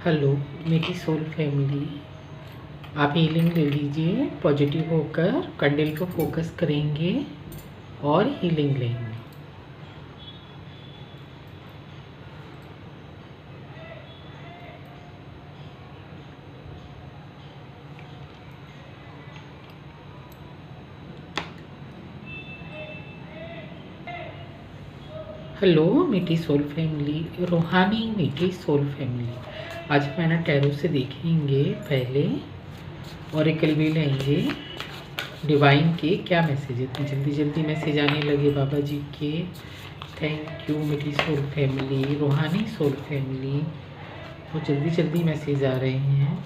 Hello मेरी soul family, आप healing ले लीजिए। पॉजिटिव होकर कैंडल को फोकस करेंगे और हीलिंग लेंगे। हेलो मीठी सोल फैमिली, रूहानी मीठी सोल फैमिली। आज मैंने टैरो से देखेंगे पहले ऑरेकल भी लेंगे डिवाइन के क्या मैसेज है। इतनी जल्दी जल्दी मैसेज आने लगे बाबा जी के। थैंक यू मीठी सोल फैमिली, रूहानी सोल फैमिली, बहुत जल्दी जल्दी मैसेज आ रहे हैं।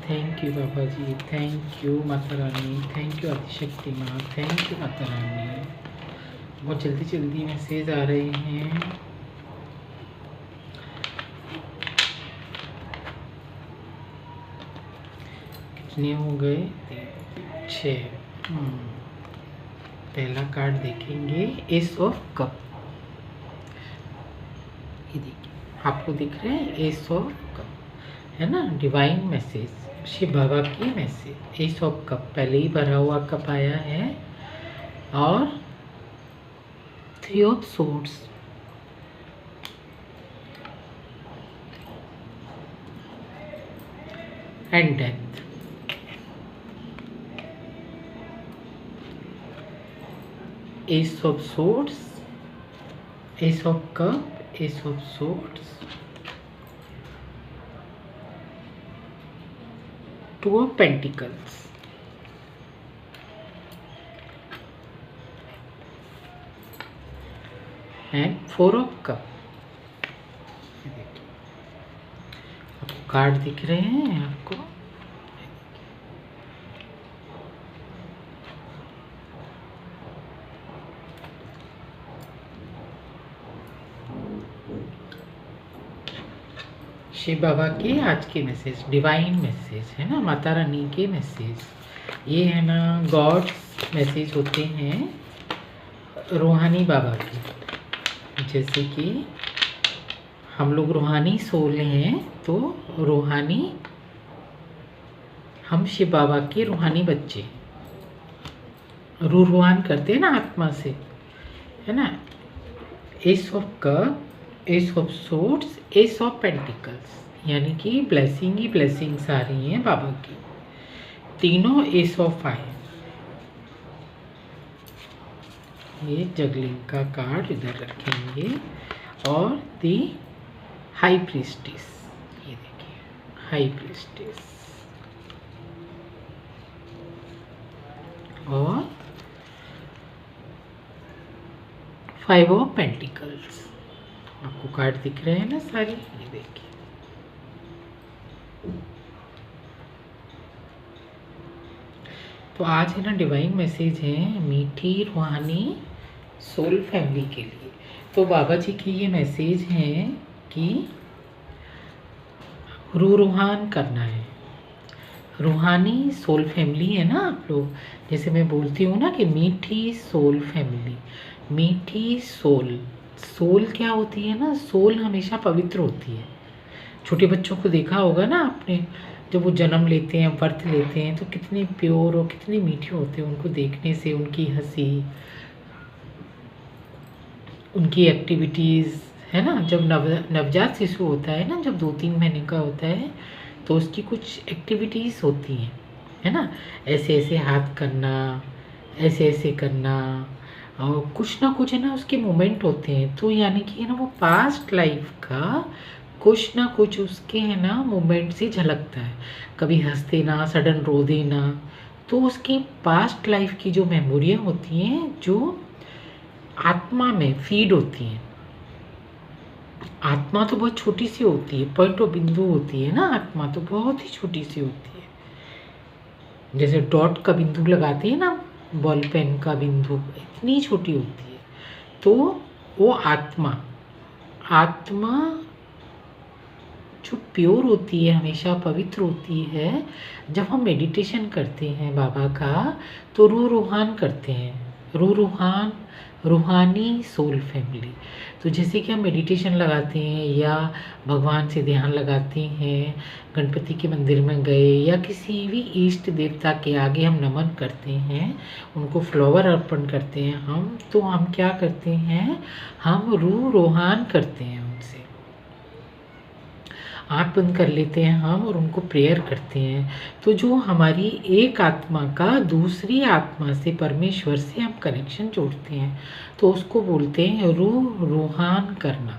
Thank you Baba ji, thank you Mata Rani, thank you Adishakti माँ, थैंक यू माता रानी। बहुत जल्दी जल्दी मैसेज आ रहे हैं। कितने हो गए? 6। पहला कार्ड देखेंगे एस ऑफ कप। ये देखिए, आपको दिख रहे हैं एस ऑफ कप, है ना, डिवाइन मैसेज, शिव बाबा की मैसेज। एस ऑफ कप पहले ही भरा हुआ कप आया है और 3 of swords, and death. S of swords, S of cup, S of swords, 2 of pentacles, and 4 of cup. आपको कार्ड दिख रहे हैं आपको? शिव बाबा के आज के मैसेज, डिवाइन मैसेज, है ना, माता रानी के मैसेज। ये है ना गॉड्स मैसेज होते हैं रूहानी बाबा के। जैसे कि हम लोग रूहानी सोल हैं, तो रूहानी हम शिव बाबा के रूहानी बच्चे रूहान करते हैं ना आत्मा से, है ना। S of cup, S of swords, S of pentacles, यानी कि ब्लेसिंग ही ब्लेसिंग्स आ रही हैं बाबा की। तीनों एस ऑफ फायर। ये जगलिंग का कार्ड इधर रखेंगे और दी हाई प्रीस्टिस, ये देखिए हाई प्रीस्टिस, और 5 ऑफ पेंटिकल्स। आपको कार्ड दिख रहे हैं ना सारे, ये देखिए। तो आज है ना डिवाइन मैसेज है मीठी रूहानी सोल फैमिली के लिए। तो बाबा जी की ये मैसेज है कि रूहान करना है। रूहानी सोल फैमिली है ना आप लोग, जैसे मैं बोलती हूँ ना कि मीठी सोल फैमिली, मीठी सोल। सोल क्या होती है ना, सोल हमेशा पवित्र होती है। छोटे बच्चों को देखा होगा ना आपने, जब वो जन्म लेते हैं, बर्थ लेते हैं, तो कितने प्योर और कितने मीठे होते हैं। उनको देखने से उनकी हंसी, उनकी एक्टिविटीज़, है ना। जब नवजात शिशु होता है ना, जब 2-3 महीने का होता है, तो उसकी कुछ एक्टिविटीज़ होती हैं, है ना। ऐसे ऐसे हाथ करना, ऐसे ऐसे करना, और कुछ ना कुछ है ना उसके मोमेंट होते हैं। तो यानी कि है ना वो पास्ट लाइफ का कुछ ना कुछ उसके है ना मोमेंट से झलकता है। कभी हंस देना, सडन रो देना, तो उसकी पास्ट लाइफ की जो मेमोरियाँ होती हैं, जो आत्मा में फीड होती हैं। आत्मा तो बहुत छोटी सी होती है, पॉइंट ऑफ बिंदु होती है ना, आत्मा तो बहुत ही छोटी सी होती है। जैसे डॉट का बिंदु लगाते हैं ना, बॉल पेन का बिंदु, इतनी छोटी होती है। तो वो आत्मा जो प्योर होती है, हमेशा पवित्र होती है। जब हम मेडिटेशन करते हैं बाबा का, तो रूहान करते हैं, रूहान रूहानी सोल फैमिली। तो जैसे कि हम मेडिटेशन लगाते हैं या भगवान से ध्यान लगाते हैं, गणपति के मंदिर में गए या किसी भी इष्ट देवता के आगे हम नमन करते हैं, उनको फ्लावर अर्पण करते हैं हम, तो हम क्या करते हैं, हम रूहान करते हैं उनसे। आँख बंद कर लेते हैं हम और उनको प्रेयर करते हैं। तो जो हमारी एक आत्मा का दूसरी आत्मा से, परमेश्वर से हम कनेक्शन जोड़ते हैं, तो उसको बोलते हैं रूहान करना,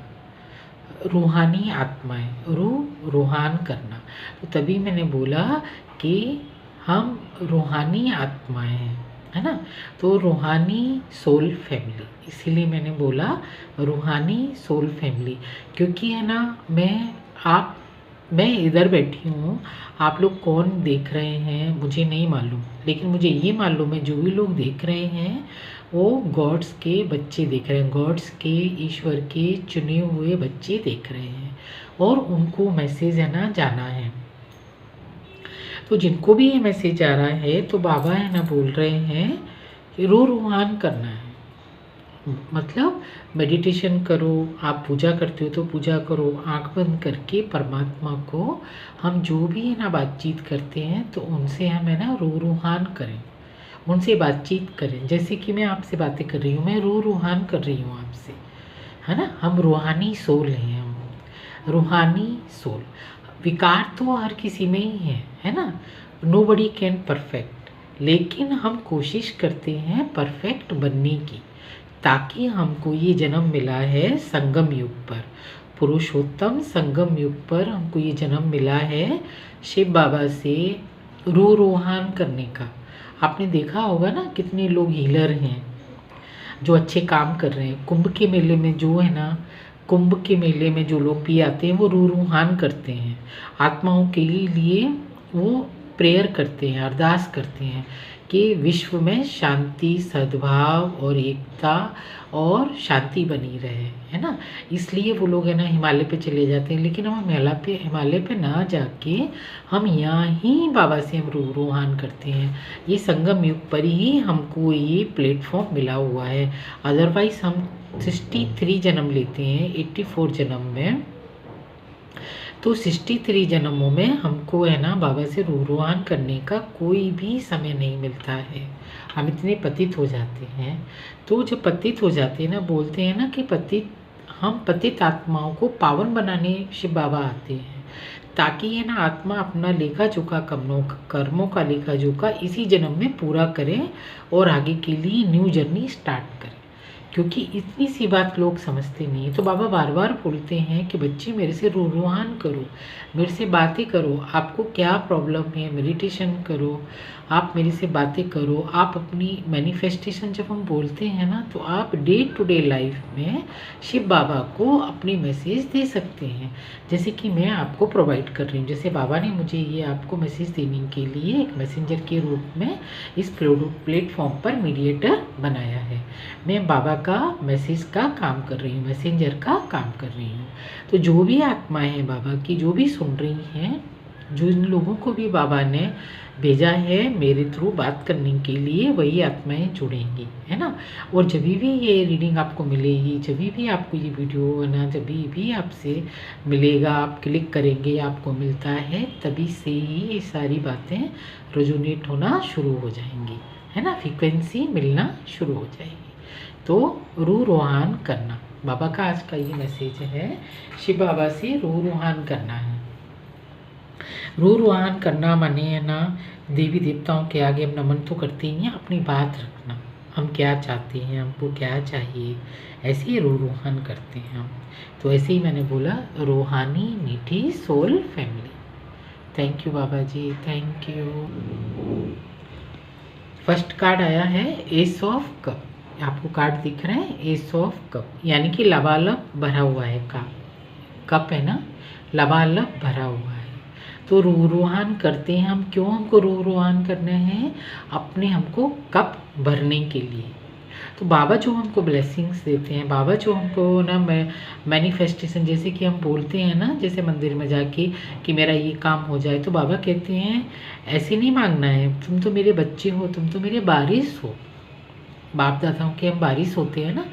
रूहानी आत्माएं, रूहान करना। तो तभी मैंने बोला कि हम रूहानी आत्माएं हैं, है ना। तो रूहानी सोल फैमिली, इसीलिए मैंने बोला रूहानी सोल फैमिली, क्योंकि है ना, मैं इधर बैठी हूँ, आप लोग कौन देख रहे हैं मुझे नहीं मालूम, लेकिन मुझे ये मालूम है जो भी लोग देख रहे हैं वो गॉड्स के बच्चे देख रहे हैं, गॉड्स के, ईश्वर के चुने हुए बच्चे देख रहे हैं, और उनको मैसेज है ना जाना है। तो जिनको भी ये मैसेज आ रहा है तो बाबा है ना बोल रहे हैं कि रूहान करना है, मतलब मेडिटेशन करो, आप पूजा करते हो तो पूजा करो, आंख बंद करके परमात्मा को हम जो भी है ना बातचीत करते हैं तो उनसे हम है ना रूहान करें, उनसे बातचीत करें। जैसे कि मैं आपसे बातें कर रही हूँ, मैं रूहान कर रही हूँ आपसे, है ना। हम रूहानी सोल हैं, हम रूहानी सोल। विकार तो हर किसी में ही है ना। नोबडी कैन परफेक्ट, लेकिन हम कोशिश करते हैं परफेक्ट बनने की, ताकि हमको ये जन्म मिला है संगम युग पर, पुरुषोत्तम संगम युग पर हमको ये जन्म मिला है शिव बाबा से रूहान करने का। आपने देखा होगा ना कितने लोग हीलर हैं जो अच्छे काम कर रहे हैं। कुंभ के मेले में जो है ना, कुंभ के मेले में जो लोग भी आते हैं वो रूहान करते हैं, आत्माओं के लिए वो प्रेयर करते हैं, अरदास करते हैं कि विश्व में शांति, सद्भाव और एकता और शांति बनी रहे, है ना। इसलिए वो लोग है ना हिमालय पे चले जाते हैं, लेकिन हम हिमालय पे ना जाके हम यहाँ ही बाबा से हम रूहान करते हैं। ये संगम युग पर ही हमको ये प्लेटफॉर्म मिला हुआ है, अदरवाइज हम 63 जन्म लेते हैं 84 जन्म में, तो 63 जन्मों में हमको है ना बाबा से रूहान करने का कोई भी समय नहीं मिलता है। हम इतने पतित हो जाते हैं। तो जब पतित हो जाते हैं ना, बोलते हैं ना कि हम पतित आत्माओं को पावन बनाने शिव बाबा आते हैं, ताकि ये ना आत्मा अपना लेखा जोखा कर्मों का लेखा जोखा इसी जन्म में पूरा करें और आगे के लिए न्यू जर्नी स्टार्ट करें। क्योंकि इतनी सी बात लोग समझते नहीं है। तो बाबा बार बार बोलते हैं कि बच्चे मेरे से रूहान करो, मेरे से बातें करो, आपको क्या प्रॉब्लम है मेडिटेशन करो, आप मेरे से बातें करो। आप अपनी मैनिफेस्टेशन जब हम बोलते हैं ना, तो आप डे टू डे लाइफ में शिव बाबा को अपनी मैसेज दे सकते हैं, जैसे कि मैं आपको प्रोवाइड कर रही हूँ। जैसे बाबा ने मुझे ये आपको मैसेज देने के लिए एक मैसेंजर के रूप में इस प्लेटफॉर्म पर मीडिएटर बनाया है। मैं बाबा का मैसेज का काम कर रही हूँ, मैसेंजर का काम कर रही हूँ। तो जो भी आत्माएं हैं बाबा की, जो भी सुन रही हैं, जो इन लोगों को भी बाबा ने भेजा है मेरे थ्रू बात करने के लिए, वही आत्माएं जुड़ेंगी, है ना। और जब भी ये रीडिंग आपको मिलेगी, जब भी आपको ये वीडियो है ना, जब भी आपसे मिलेगा, आप क्लिक करेंगे आपको मिलता है, तभी से ही ये सारी बातें रेजोनेट होना शुरू हो जाएंगी, है ना, फ्रीक्वेंसी मिलना शुरू हो जाएगी। तो रूहान करना, बाबा का आज का ये मैसेज है, शिव बाबा से रूहान करना है। रूहान करना माने है ना, देवी देवताओं के आगे हम नमन तो करते ही हैं, अपनी बात रखना, हम क्या चाहते हैं, हमको क्या चाहिए, ऐसे ही रूहान करते हैं हम। तो ऐसे ही मैंने बोला, रूहानी मीठी soul family. Thank you Baba ji, thank you. First card आया है एस ऑफ कप, आपको कार्ड दिख रहे हैं, एस ऑफ कप, यानी कि लबालब भरा हुआ है, कप है ना, लबालब भरा हुआ है। तो रूहान करते हैं हम, क्यों हमको रूहान करना है, अपने हमको कप भरने के लिए। तो बाबा जो हमको ब्लेसिंग्स देते हैं, बाबा जो हमको ना मैनिफेस्टेशन, जैसे कि हम बोलते हैं ना, जैसे मंदिर में जाके कि मेरा ये काम हो जाए, तो बाबा कहते हैं ऐसे नहीं मांगना है, तुम तो मेरे बच्चे हो, तुम तो मेरे वारिस हो, बाप दादाओं के हम वारिस होते हैं ना,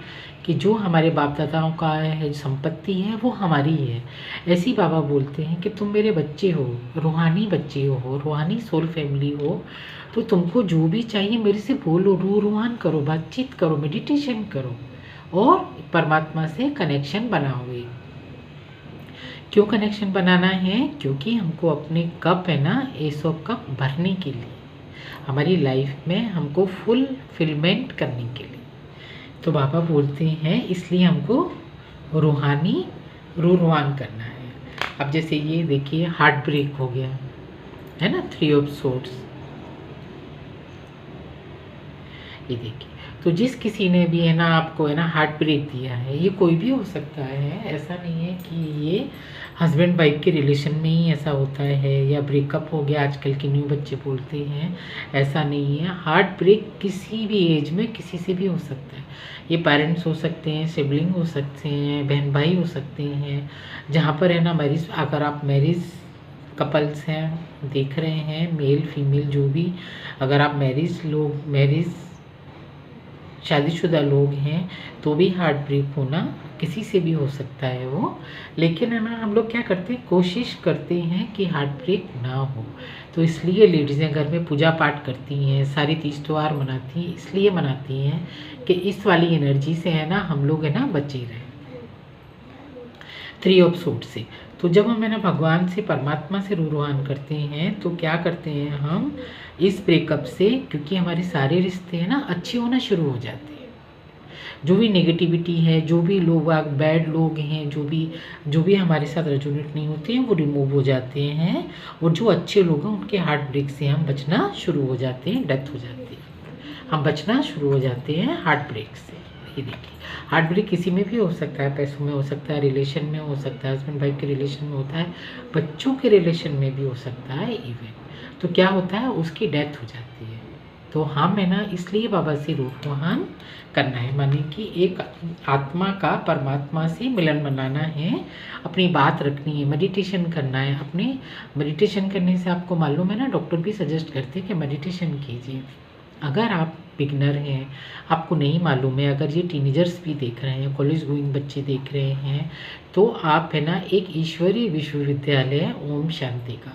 कि जो हमारे बाप दादाओं का है संपत्ति है वो हमारी है। ऐसे ही बाबा बोलते हैं कि तुम मेरे बच्चे हो, रूहानी बच्चे हो, रूहानी सोल फैमिली हो, तो तुमको जो भी चाहिए मेरे से बोलो, रूहान करो, बातचीत करो, मेडिटेशन करो और परमात्मा से कनेक्शन बनाओगे। क्यों कनेक्शन बनाना है? क्योंकि हमको अपने कप है ना, एसो कप भरने के लिए, हमारी लाइफ में हमको फुलफिलमेंट करने के लिए। तो बाबा बोलते हैं इसलिए हमको रूहानी रूहान करना है। अब जैसे ये देखिए हार्ट ब्रेक हो गया है ना, 3 ऑफ सोर्ड्स, ये देखिए। तो जिस किसी ने भी है ना आपको है ना हार्ट ब्रेक दिया है, ये कोई भी हो सकता है, ऐसा नहीं है कि ये हस्बैंड वाइफ के रिलेशन में ही ऐसा होता है या ब्रेकअप हो गया आजकल के न्यू बच्चे बोलते हैं, ऐसा नहीं है। हार्ट ब्रेक किसी भी एज में किसी से भी हो सकता है। ये पेरेंट्स हो सकते हैं, सिबलिंग हो सकते हैं, बहन भाई हो सकते हैं, जहाँ पर है ना मैरिज, अगर आप मैरिज कपल्स हैं देख रहे हैं, मेल फीमेल जो भी, अगर आप मैरिज शादीशुदा लोग हैं तो भी हार्ट ब्रेक होना किसी से भी हो सकता है वो। लेकिन है ना हम लोग क्या करते हैं, कोशिश करते हैं कि हार्ट ब्रेक ना हो। तो इसलिए लेडीज़ें घर में पूजा पाठ करती हैं, सारे तीज त्यौहार मनाती हैं, इसलिए मनाती हैं कि इस वाली एनर्जी से है ना हम लोग है ना बचे रहें, 3 ऑफ सोर्ड्स से। तो जब हम है ना भगवान से, परमात्मा से रूहान करते हैं तो क्या करते हैं हम इस ब्रेकअप से, क्योंकि हमारे सारे रिश्ते हैं ना अच्छे होना शुरू हो जाते हैं। जो भी नेगेटिविटी है, जो भी लोग बैड लोग हैं, जो भी हमारे साथ रेजोनेट नहीं होते हैं वो रिमूव हो जाते हैं, और जो अच्छे लोग हैं उनके हार्ट ब्रेक से हम बचना शुरू हो जाते हैं, डेथ हो जाती है, हम बचना शुरू हो जाते हैं हार्ट ब्रेक से। ये देखिए हार्ट ब्रेक किसी में भी हो सकता है, पैसों में हो सकता है, रिलेशन में हो सकता है, हस्बैंड वाइफ के रिलेशन में होता है, बच्चों के रिलेशन में भी हो सकता है इवन। तो क्या होता है, उसकी डेथ हो जाती है। तो हम है ना इसलिए बाबा से रूहान करना है, माने कि एक आत्मा का परमात्मा से मिलन बनाना है, अपनी बात रखनी है, मेडिटेशन करना है। अपने मेडिटेशन करने से आपको मालूम है ना, डॉक्टर भी सजेस्ट करते हैं कि मेडिटेशन कीजिए। अगर आप बिगनर हैं, आपको नहीं मालूम है, अगर ये टीनेजर्स भी देख रहे हैं, कॉलेज गोइंग बच्चे देख रहे हैं, तो आप है ना एक ईश्वरीय विश्वविद्यालय ओम शांति का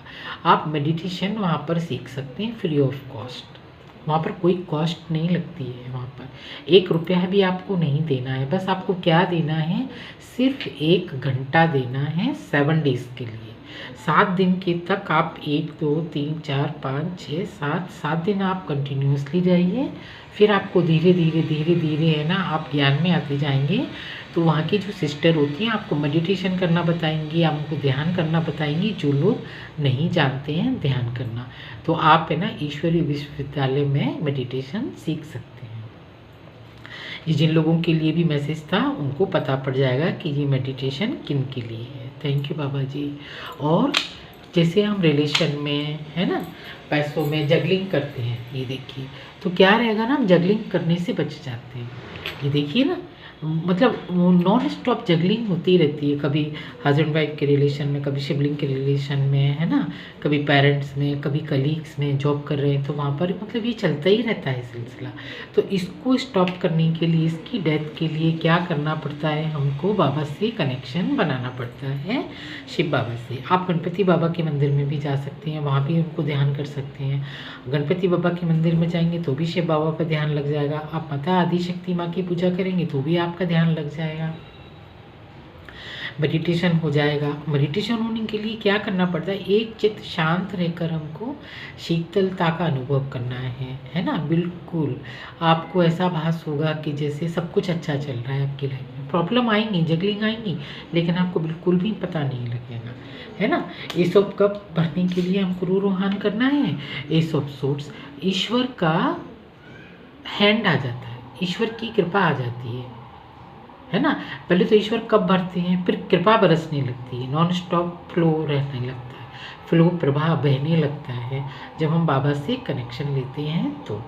आप मेडिटेशन वहाँ पर सीख सकते हैं फ्री ऑफ कॉस्ट। वहाँ पर कोई कॉस्ट नहीं लगती है, वहाँ पर 1 रुपया भी आपको नहीं देना है। बस आपको क्या देना है, सिर्फ 1 घंटा देना है 7 डेज़ के लिए। 7 दिन के तक आप 1 2 3 4 5 6 7 दिन आप कंटिन्यूसली जाइए। फिर आपको धीरे धीरे है ना आप ज्ञान में आते जाएंगे। तो वहाँ की जो सिस्टर होती हैं आपको मेडिटेशन करना बताएंगी, आपको ध्यान करना बताएंगी, जो लोग नहीं जानते हैं ध्यान करना। तो आप है ना ईश्वरीय विश्वविद्यालय में मेडिटेशन सीख सकते हैं। ये जिन लोगों के लिए भी मैसेज था उनको पता पड़ जाएगा कि ये मेडिटेशन किन के लिए है। थैंक यू बाबा जी। और जैसे हम रिलेशन में है ना पैसों में जगलिंग करते हैं, ये देखिए तो क्या रहेगा ना, हम जगलिंग करने से बच जाते हैं। ये देखिए ना, मतलब नॉन स्टॉप जगलिंग होती रहती है, कभी हस्बैंड वाइफ के रिलेशन में, कभी सिबलिंग के रिलेशन में है ना, कभी पेरेंट्स में, कभी कलीग्स में, जॉब कर रहे हैं तो वहाँ पर मतलब ये चलता ही रहता है सिलसिला। तो इसको स्टॉप करने के लिए, इसकी डेथ के लिए क्या करना पड़ता है, हमको बाबा से कनेक्शन बनाना पड़ता है, शिव बाबा से। आप गणपति बाबा के मंदिर में भी जा सकते हैं, वहाँ भी उनको ध्यान कर सकते हैं। गणपति बाबा के मंदिर में जाएंगे तो भी शिव बाबा पर ध्यान लग जाएगा। आप माता आदिशक्ति माँ की पूजा करेंगे तो भी आपका ध्यान लग जाएगा, मेडिटेशन हो जाएगा। मेडिटेशन होने के लिए क्या करना पड़ता है, एक चित्त शांत रहकर हमको शीतलता का अनुभव करना है ना। बिल्कुल आपको ऐसा भास होगा कि जैसे सब कुछ अच्छा चल रहा है आपकी लाइफ में। प्रॉब्लम आएंगी, जगलिंग आएंगी, लेकिन आपको बिल्कुल भी पता नहीं लगेगा, है ना। ये सब कब भरने के लिए हमको रूहान करना है, ये सब सोर्स ईश्वर का हैंड आ जाता है, ईश्वर की कृपा आ जाती है ना। पहले तो ईश्वर कब भरते हैं, फिर कृपा बरसने लगती है, नॉन स्टॉप फ्लो रहने लगता है, फ्लो प्रवाह बहने लगता है जब हम बाबा से कनेक्शन लेते हैं। तो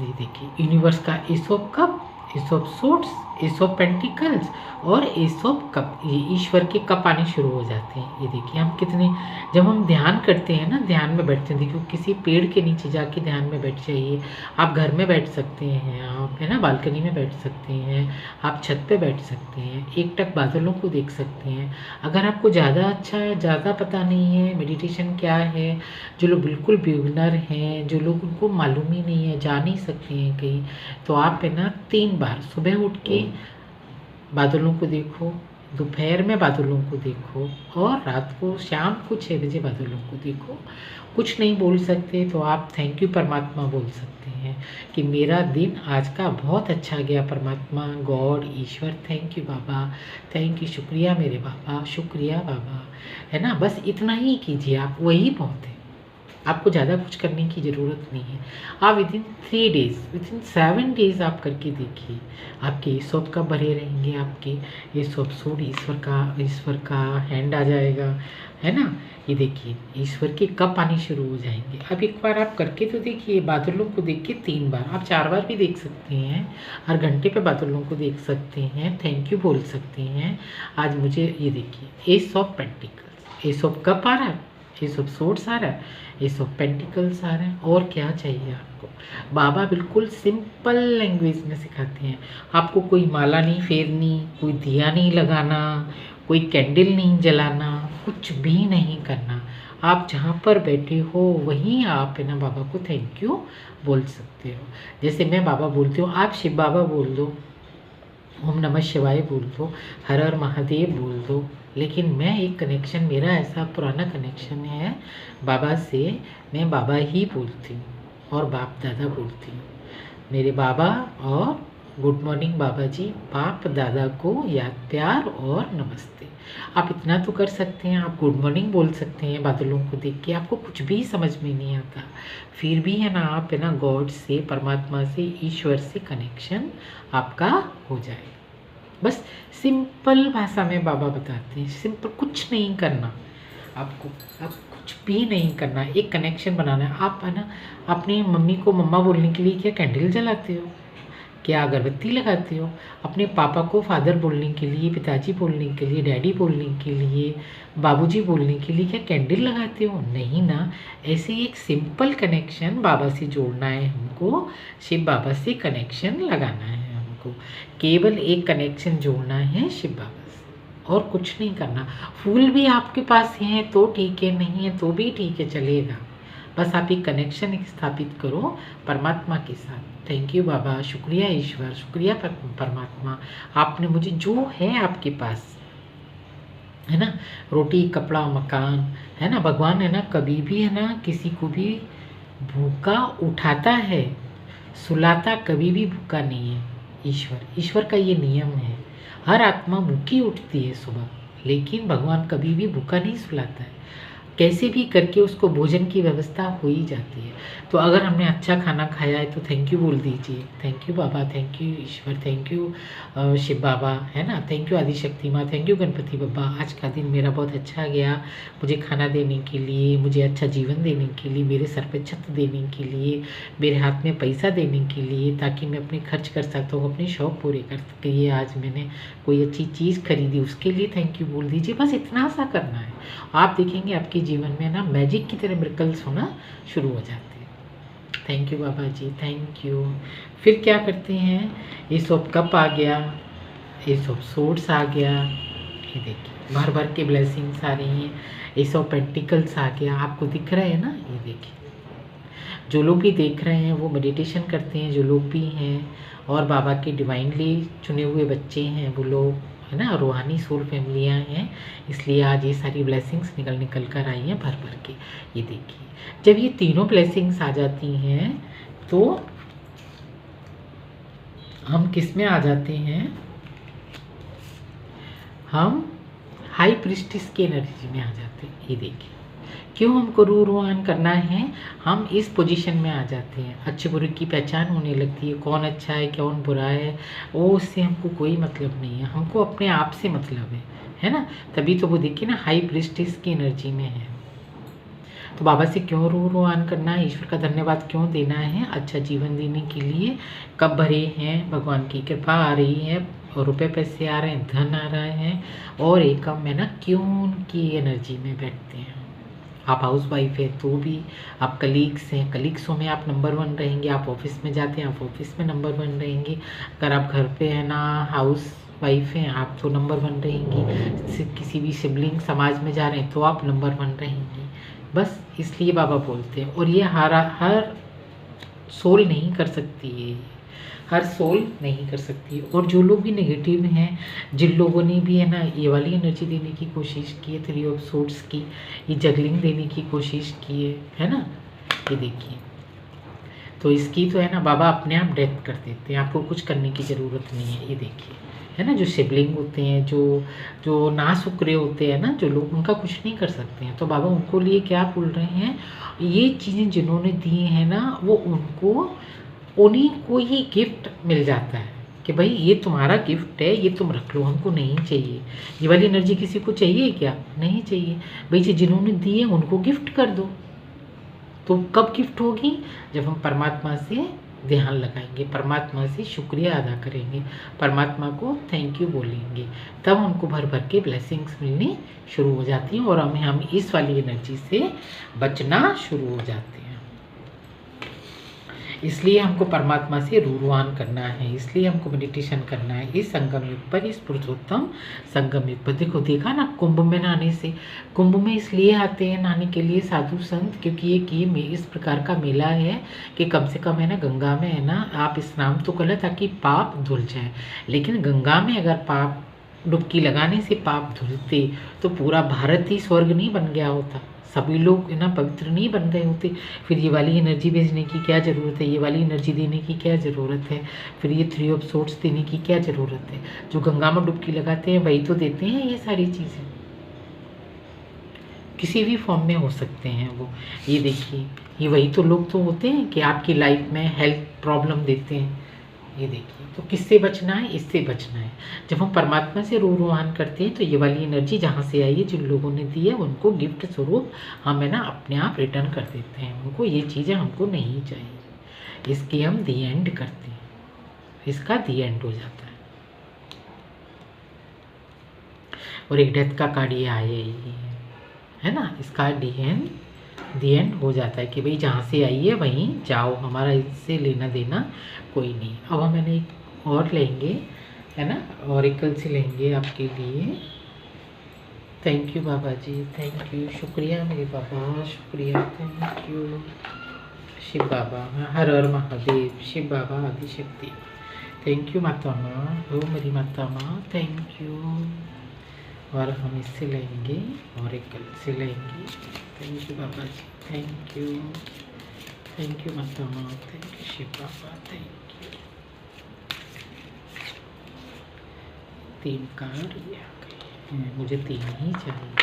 ये देखिए यूनिवर्स का ace of cup, ace of swords ace of pentacles और एस ऑफ कप, ये ईश्वर के कप आने शुरू हो जाते हैं। ये देखिए हम कितने, जब हम ध्यान करते हैं ना, ध्यान में बैठते हैं, देखिए किसी पेड़ के नीचे जाके ध्यान में बैठ जाइए, आप घर में बैठ सकते हैं, आप है ना बालकनी में बैठ सकते हैं, आप छत पे बैठ सकते हैं, एकटक बादलों को देख सकते हैं। अगर आपको ज़्यादा अच्छा है, ज़्यादा पता नहीं है मेडिटेशन क्या है, जो लोग बिल्कुल बिगिनर हैं, जो लोग उनको मालूम ही नहीं है, जा नहीं सकते हैं कहीं, तो आप है ना 3 बार सुबह उठ के बादलों को देखो, दोपहर में बादलों को देखो और रात को शाम को 6 बजे बादलों को देखो। कुछ नहीं बोल सकते तो आप थैंक यू परमात्मा बोल सकते हैं कि मेरा दिन आज का बहुत अच्छा गया परमात्मा, God, Ishwar, thank you Baba, thank you, शुक्रिया मेरे बाबा, शुक्रिया बाबा, है ना। बस इतना ही कीजिए आप, वही बहुत है, आपको ज़्यादा कुछ करने की ज़रूरत नहीं है। आप विदिन 3 डेज़, विदिन 7 डेज़ आप करके देखिए, आपके ईश्वर कब भरे रहेंगे, आपके ईश्वर सूट, ईश्वर का हैंड आ जाएगा, है ना। ये देखिए ईश्वर के कब आने शुरू हो जाएंगे। अब एक बार आप करके तो देखिए, बादलों को देख के 3 बार, आप 4 बार भी देख सकते हैं, हर घंटे पे बादलों को देख सकते हैं, थैंक यू बोल सकते हैं। आज मुझे ये देखिए ace of pentacles, ace of cup आ रहा है, एस ऑफ सोर्ड्स आ रहा है, एस ऑफ पेंटिकल्स आ रहे हैं, और क्या चाहिए आपको। बाबा बिल्कुल सिंपल लैंग्वेज में सिखाते हैं, आपको कोई माला नहीं फेरनी, कोई दिया नहीं लगाना, कोई कैंडल नहीं जलाना, कुछ भी नहीं करना। आप जहाँ पर बैठे हो वहीं आप है ना बाबा को थैंक यू बोल सकते हो। जैसे मैं बाबा बोलती हूँ, आप शिव बाबा बोल दो, ओम नमः शिवाय बोल दो, हर हर महादेव बोल दो, लेकिन मैं एक कनेक्शन, मेरा ऐसा पुराना कनेक्शन है बाबा से, मैं बाबा ही बोलती हूँ और बाप दादा बोलती हूँ। मेरे बाबा और गुड मॉर्निंग बाबा जी, बाप दादा को याद, प्यार और नमस्ते। आप इतना तो कर सकते हैं, आप गुड मॉर्निंग बोल सकते हैं बादलों को देख के, आपको कुछ भी समझ में नहीं आता, फिर भी है ना आप है ना गॉड से, परमात्मा से, ईश्वर से कनेक्शन आपका हो जाएगा। बस सिंपल भाषा में बाबा बताते हैं, सिंपल, कुछ नहीं करना आपको, आप कुछ भी नहीं करना, एक कनेक्शन बनाना है। आप है ना अपनी मम्मी को मम्मा बोलने के लिए क्या कैंडल जलाते हो, क्या अगरबत्ती लगाते हो, अपने पापा को फादर बोलने के लिए, पिताजी बोलने के लिए, डैडी बोलने के लिए, बाबूजी बोलने के लिए क्या कैंडल लगाते हो, नहीं ना। ऐसे एक सिंपल कनेक्शन बाबा से जोड़ना है हमको, शिव बाबा से कनेक्शन लगाना है हमको, केवल एक कनेक्शन जोड़ना है शिव बाबा से और कुछ नहीं करना। फूल भी आपके पास हैं तो ठीक है, नहीं है तो भी ठीक है, चलेगा। बस आप एक कनेक्शन स्थापित करो परमात्मा के साथ। थैंक यू बाबा, शुक्रिया ईश्वर, शुक्रिया परमात्मा, आपने मुझे जो है आपके पास, है ना, रोटी कपड़ा मकान, है ना, भगवान है ना कभी भी है ना किसी को भी भूखा उठाता है, सुलाता कभी भी भूखा नहीं है। ईश्वर का ये नियम है, हर आत्मा भूखी उठती है सुबह, लेकिन भगवान कभी भी भूखा नहीं सुलाता है, कैसे भी करके उसको भोजन की व्यवस्था हो ही जाती है। तो अगर हमने अच्छा खाना खाया है तो थैंक यू बोल दीजिए, thank you Baba, thank you ईश्वर, थैंक यू शिव बाबा, है ना, थैंक यू आदिशक्ति माँ, थैंक यू गणपति बाबा, आज का दिन मेरा बहुत अच्छा गया, मुझे खाना देने के लिए, मुझे अच्छा जीवन देने के लिए, मेरे सर पे छत देने के लिए, मेरे हाथ में पैसा देने के लिए, ताकि मैं अपने खर्च कर सकता हूँ, अपने शौक पूरे कर सके, आज मैंने कोई अच्छी चीज़ खरीदी उसके लिए थैंक यू बोल दीजिए। बस इतना सा करना है, आप देखेंगे आपके जीवन में ना मैजिक की तरह मिरेकल्स होना शुरू हो जाते हैं। Thank you Baba ji, thank you. फिर क्या करते हैं, एस ऑफ कप आ गया, एस ऑफ सोर्ड्स आ गया, ये देखिए भर भर के ब्लेसिंग्स आ रही हैं, एस ऑफ पेंटिकल्स आ गया, आपको दिख रहा है ना, ये देखिए। जो लोग भी देख रहे हैं वो मेडिटेशन करते हैं, जो लोग भी हैं और बाबा के डिवाइनली चुने हुए बच्चे हैं, वो लोग है ना रूहानी सोल फैमिलियाँ हैं, इसलिए आज ये सारी ब्लेसिंग्स निकल कर आई हैं भर भर के। ये देखिए जब ये तीनों ब्लेसिंग्स आ जाती हैं तो हम किस में आ जाते हैं, हम हाई प्रिस्टिस की एनर्जी में आ जाते हैं। ये देखिए क्यों हमको रूहान करना है, हम इस पोजीशन में आ जाते हैं, अच्छे बुरे की पहचान होने लगती है, कौन अच्छा है कौन बुरा है वो उससे हमको कोई मतलब नहीं है, हमको अपने आप से मतलब है ना। तभी तो वो देखिए ना हाई प्रिस्टिस की एनर्जी में है। तो बाबा से क्यों रो आन करना है, ईश्वर का धन्यवाद क्यों देना है, अच्छा जीवन देने के लिए। कब भरे हैं, भगवान की कृपा आ रही है, रुपए पैसे आ रहे हैं, धन आ रहे हैं, और एकम में ना क्यों उनकी एनर्जी में बैठते हैं। आप हाउस वाइफ है तो भी, आप कलीग्स हैं, कलीग्सों में आप नंबर 1 रहेंगे, आप ऑफिस में जाते हैं, आप ऑफिस में नंबर 1 रहेंगे, अगर आप घर पे है ना हाउस वाइफ हैं, आप तो नंबर 1 रहेंगी, किसी भी सिबलिंग समाज में जा रहे हैं तो आप नंबर 1 रहेंगी। बस इसलिए बाबा बोलते हैं, और ये हर सोल नहीं कर सकती है, हर सोल नहीं कर सकती। और जो लोग भी नेगेटिव हैं, जिन लोगों ने भी है ना ये वाली एनर्जी देने की कोशिश की है, 3 ऑफ सोर्ड्स की, ये जगलिंग देने की कोशिश की है ना, ये देखिए, तो इसकी तो है ना बाबा अपने आप डेथ कर देते हैं, आपको कुछ करने की ज़रूरत नहीं है। ये देखिए है ना, जो सिबलिंग होते हैं, जो ना शुक्रे होते हैं ना, जो लोग उनका कुछ नहीं कर सकते हैं, तो बाबा उनको लिए क्या बोल रहे हैं, ये चीज़ें जिन्होंने दी हैं ना, वो उनको उन्हीं को ही गिफ्ट मिल जाता है कि भाई ये तुम्हारा गिफ्ट है, ये तुम रख लो, हमको नहीं चाहिए। ये वाली एनर्जी किसी को चाहिए क्या, नहीं चाहिए भाई, जी जिन्होंने दी है उनको गिफ्ट कर दो। तो कब गिफ्ट होगी, जब हम परमात्मा से ध्यान लगाएंगे, परमात्मा से शुक्रिया अदा करेंगे, परमात्मा को थैंक यू बोलेंगे, तब हमको भर भर के ब्लेसिंग्स मिलनी शुरू हो जाती हैं, और हम इस वाली एनर्जी से बचना शुरू हो जाते हैं। इसलिए हमको परमात्मा से रूहान करना है, इसलिए हमको मेडिटेशन करना है इस संगम युग पर, इस पुरुषोत्तम संगम युग पर। देखा ना, कुंभ में नहाने से, कुंभ में इसलिए आते हैं नहाने के लिए साधु संत, क्योंकि ये इस प्रकार का मेला है कि कम से कम है ना गंगा में है ना आप स्नान तो करें ताकि पाप धुल जाए, लेकिन गंगा में अगर पाप डुबकी लगाने से पाप धुलते तो पूरा भारत ही स्वर्ग नहीं बन गया होता, सभी लोग है ना पवित्र नहीं बन गए होते। फिर ये वाली एनर्जी भेजने की क्या ज़रूरत है, ये वाली एनर्जी देने की क्या ज़रूरत है, फिर ये 3 ऑफ सोर्ड्स देने की क्या ज़रूरत है। जो गंगा में डुबकी लगाते हैं वही तो देते हैं ये सारी चीज़ें, किसी भी फॉर्म में हो सकते हैं वो। ये देखिए, ये वही तो लोग तो होते हैं कि आपकी लाइफ में हेल्थ प्रॉब्लम देते हैं। ये देखिए, तो किससे बचना है, इससे बचना है। जब हम परमात्मा से रूहान करते हैं तो ये वाली एनर्जी जहाँ से आई है, जिन लोगों ने दी है उनको गिफ्ट स्वरूप हम है ना अपने आप रिटर्न कर देते हैं, उनको ये चीज़ें हमको नहीं चाहिए, इसकी हम दी एंड करते हैं, इसका दी एंड हो जाता है। और एक डेथ का कार्ड ये आया ही है ना, इसका दी एंड हो जाता है कि भाई जहाँ से आई है वहीं जाओ, हमारा इससे लेना देना कोई नहीं। अब हम मैंने एक और लेंगे है ना, ऑरिकल से लेंगे आपके लिए। Thank you Baba ji, thank you, शुक्रिया मेरे बाबा, शुक्रिया, थैंक यू शिव बाबा, हर हर महादेव, शिव बाबा आदिशक्ति, थैंक यू माता माँ, हो मेरी माता माँ, थैंक यू। और हम इससे लेंगे, ऑरिकल से लेंगे। Thank you Baba ji, thank you माता माँ, thank you Shiv Baba, thank you. 3 card ये आ गए, मुझे 3 ही चाहिए।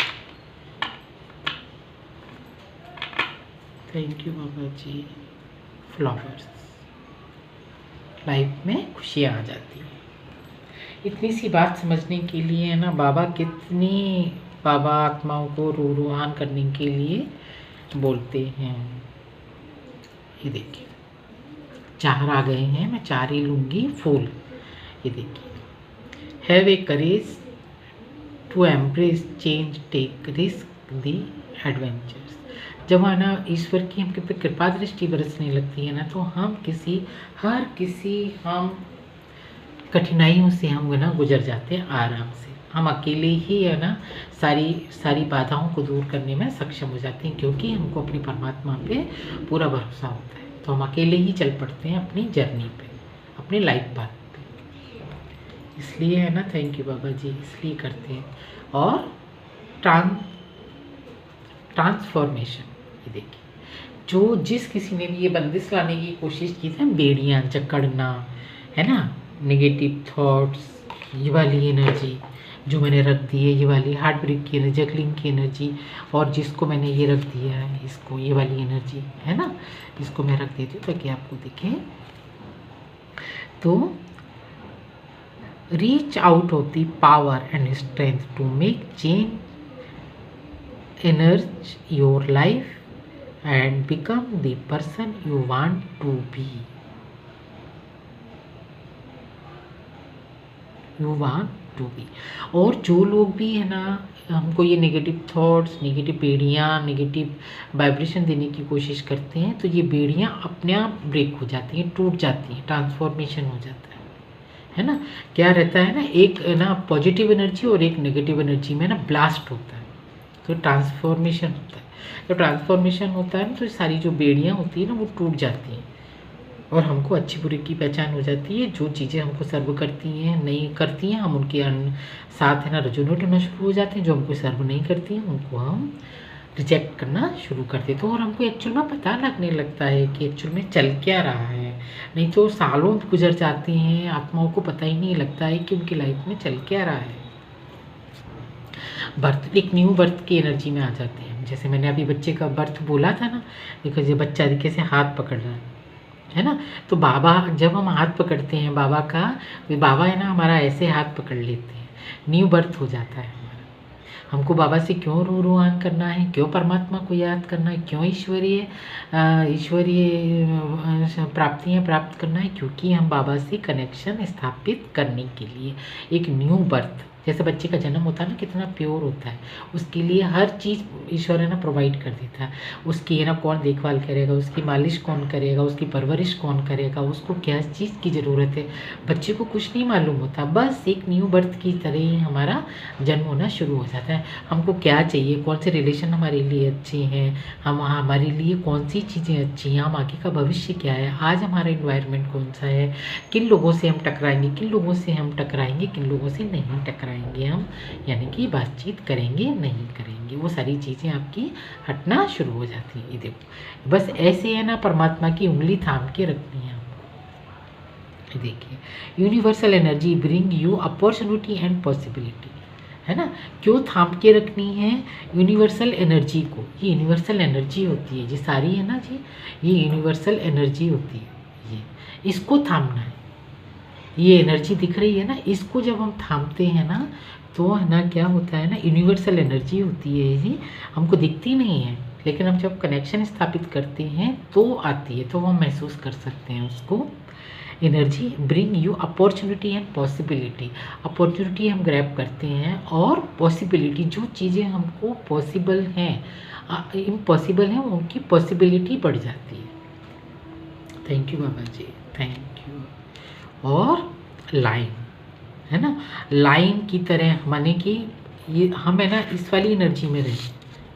Thank you Baba ji. Flowers, life में खुशियाँ आ जाती हैं। इतनी सी बात समझने के लिए है ना बाबा बाबा आत्माओं को रूहान करने के लिए बोलते हैं। ये देखिए 4 आ गए हैं, मैं 4 ही लूँगी फूल। ये देखिए, have a courage to embrace change, take risk, the adventures. जब है ना ईश्वर की हम पे कृपा दृष्टि बरसने लगती है ना, तो हम हर किसी हम कठिनाइयों से हम है ना गुजर जाते हैं आराम से। हम अकेले ही है ना सारी बाधाओं को दूर करने में सक्षम हो जाते हैं, क्योंकि हमको अपने परमात्मा पे पूरा भरोसा होता है। तो हम अकेले ही चल पड़ते हैं अपनी जर्नी पे, अपने लाइफ पाथ पे। इसलिए है ना, थैंक यू बाबा जी, इसलिए करते हैं। और ट्रांसफॉर्मेशन, ये देखिए, जिस किसी ने भी ये बंदिश लाने की कोशिश की थी, बेड़ियाँ जकड़ना है ना, नेगेटिव थॉट्स, ये वाली एनर्जी जो मैंने रख दी है, ये वाली हार्ट ब्रेक की एनर्जी, जगलिंग की एनर्जी, और जिसको मैंने ये रख दिया है इसको, ये वाली एनर्जी है ना, इसको मैं रख देती हूँ ताकि आपको दिखे। तो रीच आउट होती power and strength to make change, energise your life and become the person you want to be. You want to be. और जो लोग भी है ना हमको ये नेगेटिव थॉट्स, नेगेटिव बेड़ियाँ, नेगेटिव वाइब्रेशन देने की कोशिश करते हैं, तो ये बेड़ियाँ अपने आप ब्रेक हो जाती हैं, टूट जाती हैं, ट्रांसफॉर्मेशन हो जाता है ना। क्या रहता है ना, एक ना पॉजिटिव एनर्जी और एक नेगेटिव एनर्जी में ना ब्लास्ट होता है, तो ट्रांसफॉर्मेशन होता है। तो ट्रांसफॉर्मेशन होता है ना, तो सारी जो बेड़ियाँ होती है ना वो टूट जाती हैं और हमको अच्छी बुरे की पहचान हो जाती है। जो चीज़ें हमको सर्व करती हैं, नहीं करती हैं, हम उनके साथ है ना रेजोनेट होना शुरू हो जाते हैं। जो हमको सर्व नहीं करती हैं उनको हम रिजेक्ट करना शुरू कर देते हैं और हमको एक्चुअल में पता लगने लगता है कि एक्चुअल में चल क्या रहा है। नहीं तो सालों गुजर जाते हैं, आत्माओं को पता ही नहीं लगता है कि उनकी लाइफ में चल क्या रहा है। बर्थ, एक न्यू बर्थ की एनर्जी में आ जाते हैं। जैसे मैंने अभी बच्चे का बर्थ बोला था ना, देखो ये बच्चा तरीके से हाथ पकड़ रहा है ना, तो बाबा जब हम हाथ पकड़ते हैं बाबा का, बाबा है ना हमारा ऐसे हाथ पकड़ लेते हैं, न्यू बर्थ हो जाता है हमारा। हमको बाबा से क्यों रूहान करना है, क्यों परमात्मा को याद करना है, क्यों ईश्वरीय प्राप्तियाँ प्राप्त करना है, क्योंकि हम बाबा से कनेक्शन स्थापित करने के लिए एक न्यू बर्थ, जैसे बच्चे का जन्म होता है ना कितना प्योर होता है, उसके लिए हर चीज़ ईश्वर है ना प्रोवाइड कर देता है। उसकी है ना कौन देखभाल करेगा, उसकी मालिश कौन करेगा, उसकी परवरिश कौन करेगा, उसको क्या चीज़ की ज़रूरत है, बच्चे को कुछ नहीं मालूम होता। बस एक न्यू बर्थ की तरह ही हमारा जन्म होना शुरू हो जाता है। हमको क्या चाहिए, कौन से रिलेशन हमारे लिए अच्छे हैं, हमारे लिए कौन सी चीज़ें अच्छी हैं, हम आगे का भविष्य क्या है, आज हमारा इन्वायरमेंट कौन सा है, किन लोगों से हम टकराएंगे, किन लोगों से हम टकराएंगे, किन लोगों से नहीं टकराएंगे हम, यानी कि बातचीत करेंगे नहीं करेंगे, वो सारी चीज़ें आपकी हटना शुरू हो जाती है। ये देखो बस ऐसे है ना परमात्मा की उंगली थाम के रखनी है आपको। देखिए universal energy bring you opportunity and possibility, है ना। क्यों थाम के रखनी है यूनिवर्सल एनर्जी को, ये यूनिवर्सल एनर्जी होती है, ये सारी है ना जी, ये यूनिवर्सल एनर्जी होती है, ये इसको थामना है। ये एनर्जी दिख रही है ना, इसको जब हम थामते हैं ना तो है ना क्या होता है ना, यूनिवर्सल एनर्जी होती है ये, हमको दिखती नहीं है, लेकिन हम जब कनेक्शन स्थापित करते हैं तो आती है, तो हम महसूस कर सकते हैं उसको। Energy bring you opportunity and possibility, opportunity हम ग्रैब करते हैं और पॉसिबिलिटी, जो चीज़ें हमको पॉसिबल हैं, इम्पॉसिबल हैं, उनकी पॉसिबिलिटी बढ़ जाती है। Thank you Baba ji, thank you. और लाइन है ना, लाइन की तरह माने कि ये हम है ना इस वाली एनर्जी में रह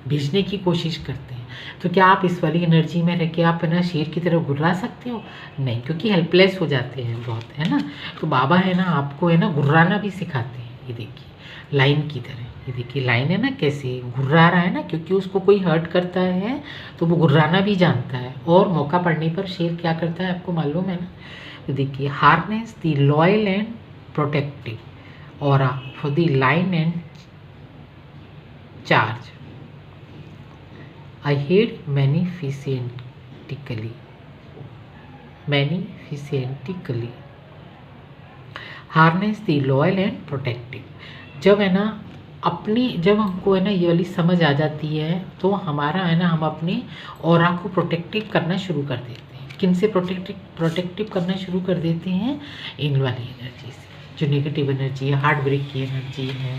भेजने की कोशिश करते हैं, तो क्या आप इस वाली एनर्जी में रह के आप है ना शेर की तरह गुर्रा सकते हो? नहीं, क्योंकि हेल्पलेस हो जाते हैं बहुत, है ना। तो बाबा है ना आपको है ना गुर्राना भी सिखाते हैं। ये देखिए लाइन की तरह, ये देखिए लाइन है ना कैसे गुर्रा रहा है ना, क्योंकि उसको कोई हर्ट करता है तो वो गुर्राना भी जानता है, और मौका पड़ने पर शेर क्या करता है आपको मालूम है ना। तो देखिए harness the loyal and protective aura for the line and charge, I hid magnificently, harness the loyal and protective। जब है ना अपनी, जब हमको है ना ये वाली समझ आ जाती है तो हमारा है ना हम अपने ऑरा को प्रोटेक्टिव करना शुरू कर देते हैं। किन से प्रोटेक्टिव करना शुरू कर देते हैं? इन वाली एनर्जी से, जो नेगेटिव एनर्जी है, हार्ट ब्रेक की एनर्जी है,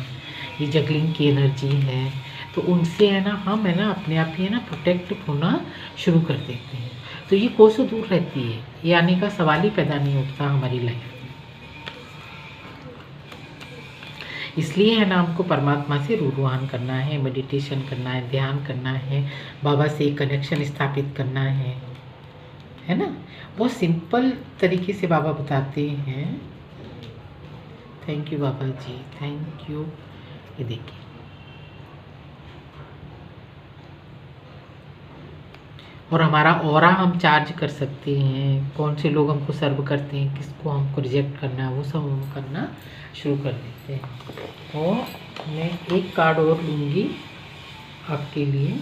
ये जगलिंग की एनर्जी है, तो उनसे है ना हम है ना अपने आप ही है ना प्रोटेक्ट होना शुरू कर देते हैं। तो ये कोसों दूर रहती है, ये आने का सवाल ही पैदा नहीं होता हमारी लाइफ में। इसलिए है ना हमको परमात्मा से रूहान करना है, मेडिटेशन करना है, ध्यान करना है, बाबा से कनेक्शन स्थापित करना है ना। बहुत सिंपल तरीके से बाबा बताते हैं। Thank you Baba ji, thank you. ये देखिए और हमारा ऑरा हम चार्ज कर सकते हैं, कौन से लोग हमको सर्व करते हैं, किसको हमको रिजेक्ट करना है, वो सब हम करना शुरू कर देते हैं। और मैं एक कार्ड और लूँगी आपके लिए।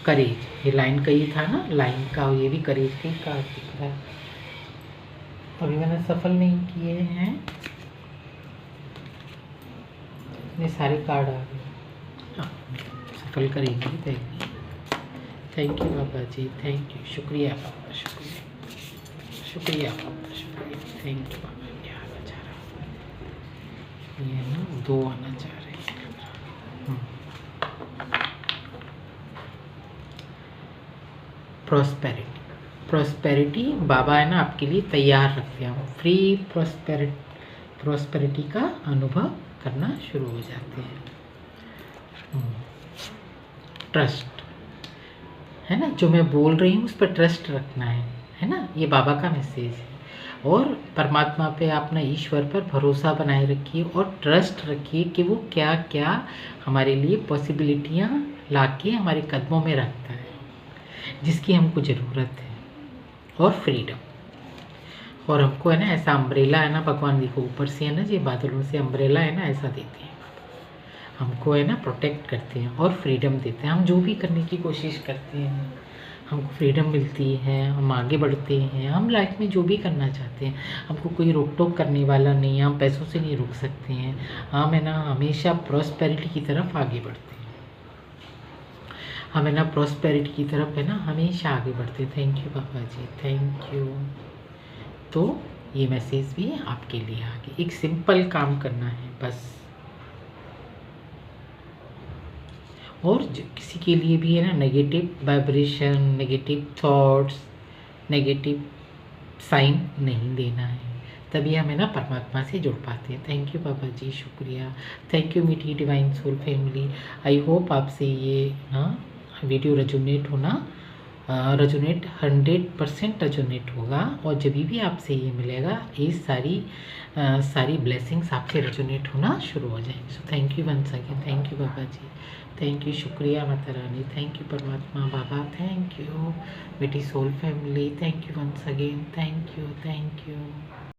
करेज, ये लाइन का ही था ना, लाइन का, ये भी करेक्टली कार्ड दिख रहा है। अभी मैंने सफल नहीं किए हैं, ये सारे कार्ड आ गए। हाँ, सफल करेंगे। Thank you Baba ji, thank you, शुक्रिया बाबा, शुक्रिया शुक्रिया बाबा, शुक्रिया। Thank you Baba. ये आना चाह रहा है, ये ना 2 आना चाह रहे हैं। प्रॉस्पेरिटी बाबा है ना आपके लिए तैयार रखते हैं। हम फ्री प्रॉस्पेरिटी का अनुभव करना शुरू हो जाते हैं। ट्रस्ट है ना, जो मैं बोल रही हूँ उस पर ट्रस्ट रखना है ना, ये बाबा का मैसेज है। और परमात्मा पे, अपना ईश्वर पर भरोसा बनाए रखिए और ट्रस्ट रखिए कि वो क्या क्या हमारे लिए पॉसिबिलिटियाँ लाके हमारे कदमों में रखता है, जिसकी हमको ज़रूरत है। और फ्रीडम, और हमको है ना ऐसा अम्ब्रेला है ना, भगवान देखो ऊपर से है ना, ये बादलों से अम्ब्रेला है ना ऐसा देते हैं हमको, है ना प्रोटेक्ट करते हैं और फ्रीडम देते हैं। हम जो भी करने की कोशिश करते हैं हमको फ्रीडम मिलती है, हम आगे बढ़ते हैं। हम लाइफ में जो भी करना चाहते हैं हमको कोई रोक टोक करने वाला नहीं है, हम पैसों से नहीं रुक सकते हैं। हम है ना हमेशा प्रॉस्पेरिटी की तरफ आगे बढ़ते हैं, हम है ना प्रॉस्पेरिटी की तरफ है ना हमेशा आगे बढ़ते हैं। Thank you Baba ji, thank you. तो ये मैसेज भी आपके लिए आगे, एक सिंपल काम करना है बस। और किसी के लिए भी है ना negative vibration, negative thoughts, negative sign नहीं देना है, तभी हम है ना परमात्मा से जुड़ पाते हैं। थैंक यू बाबा जी, शुक्रिया। थैंक यू मीठी divine soul family. I hope आपसे ये वीडियो रेजोनेट होना, रेजोनेट 100% रेजोनेट होगा। और जब भी आपसे ये मिलेगा ये सारी ब्लेसिंग्स आपसे रेजोनेट होना शुरू हो जाएंगे। So thank you once again, thank you Baba ji, thank you, शुक्रिया माता रानी, थैंक यू परमात्मा बाबा, थैंक यू मीठी soul family, thank you once again, thank you, thank you.